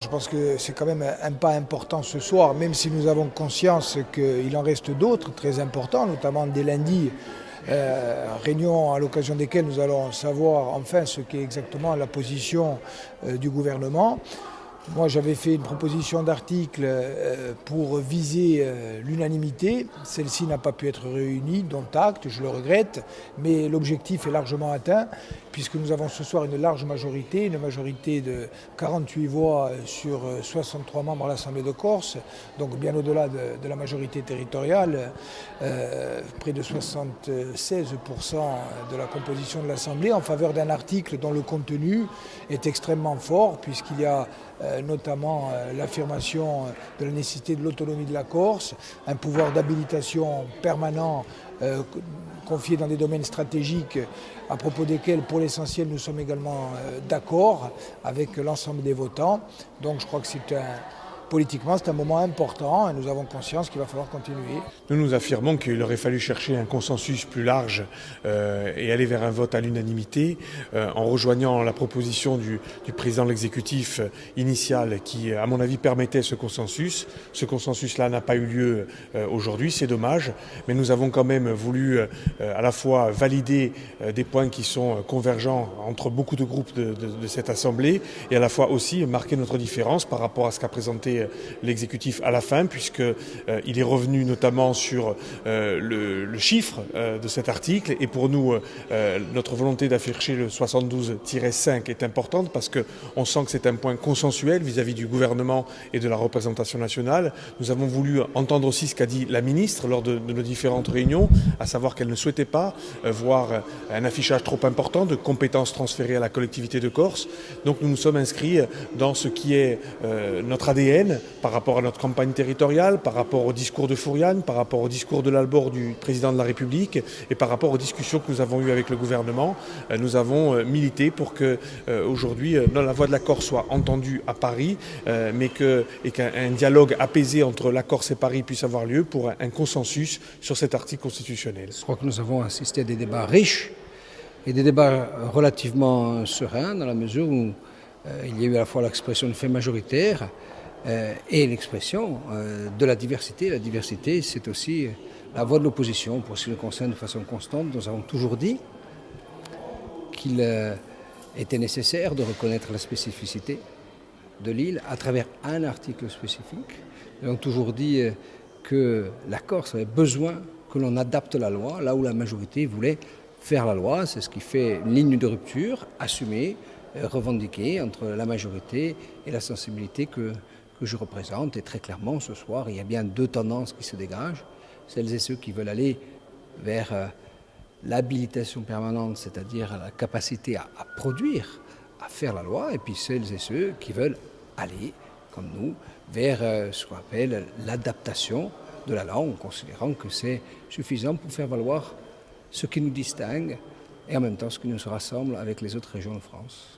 Je pense que c'est quand même un pas important ce soir, même si nous avons conscience qu'il en reste d'autres très importants, notamment dès lundi, réunion à l'occasion desquelles nous allons savoir enfin ce qu'est exactement la position du gouvernement. Moi, j'avais fait une proposition d'article pour viser l'unanimité. Celle-ci n'a pas pu être réunie, dont acte, je le regrette, mais l'objectif est largement atteint, puisque nous avons ce soir une large majorité, une majorité de 48 voix sur 63 membres à l'Assemblée de Corse, donc bien au-delà de la majorité territoriale, près de 76% de la composition de l'Assemblée, en faveur d'un article dont le contenu est extrêmement fort, puisqu'il y a notamment l'affirmation de la nécessité de l'autonomie de la Corse, un pouvoir d'habilitation permanent confié dans des domaines stratégiques à propos desquels, pour l'essentiel, nous sommes également d'accord avec l'ensemble des votants. Donc je crois que politiquement, c'est un moment important et nous avons conscience qu'il va falloir continuer. Nous affirmons qu'il aurait fallu chercher un consensus plus large et aller vers un vote à l'unanimité en rejoignant la proposition du président de l'exécutif initial qui, à mon avis, permettait ce consensus. Ce consensus-là n'a pas eu lieu aujourd'hui, c'est dommage, mais nous avons quand même voulu à la fois valider des points qui sont convergents entre beaucoup de groupes de cette Assemblée et à la fois aussi marquer notre différence par rapport à ce qu'a présenté l'exécutif à la fin, puisqu'il est revenu notamment sur le chiffre de cet article. Et pour nous, notre volonté d'afficher le 72-5 est importante parce qu'on sent que c'est un point consensuel vis-à-vis du gouvernement et de la représentation nationale. Nous avons voulu entendre aussi ce qu'a dit la ministre lors de nos différentes réunions, à savoir qu'elle ne souhaitait pas voir un affichage trop important de compétences transférées à la collectivité de Corse. Donc nous nous sommes inscrits dans ce qui est notre ADN, par rapport à notre campagne territoriale, par rapport au discours de Fouriane, par rapport au discours de l'Albor du président de la République et par rapport aux discussions que nous avons eues avec le gouvernement. Nous avons milité pour que aujourd'hui la voix de la Corse soit entendue à Paris, et qu'un dialogue apaisé entre la Corse et Paris puisse avoir lieu pour un consensus sur cet article constitutionnel. Je crois que nous avons assisté à des débats riches et des débats relativement sereins dans la mesure où il y a eu à la fois l'expression de faits majoritaires et l'expression de la diversité. La diversité, c'est aussi la voix de l'opposition. Pour ce qui nous concerne de façon constante, nous avons toujours dit qu'il était nécessaire de reconnaître la spécificité de l'île à travers un article spécifique. Nous avons toujours dit que la Corse avait besoin que l'on adapte la loi là où la majorité voulait faire la loi. C'est ce qui fait une ligne de rupture assumée, revendiquée entre la majorité et la sensibilité que je représente. Et très clairement, ce soir, il y a bien deux tendances qui se dégagent. Celles et ceux qui veulent aller vers l'habilitation permanente, c'est-à-dire la capacité à produire, à faire la loi, et puis celles et ceux qui veulent aller, comme nous, vers ce qu'on appelle l'adaptation de la langue, considérant que c'est suffisant pour faire valoir ce qui nous distingue et en même temps ce qui nous rassemble avec les autres régions de France.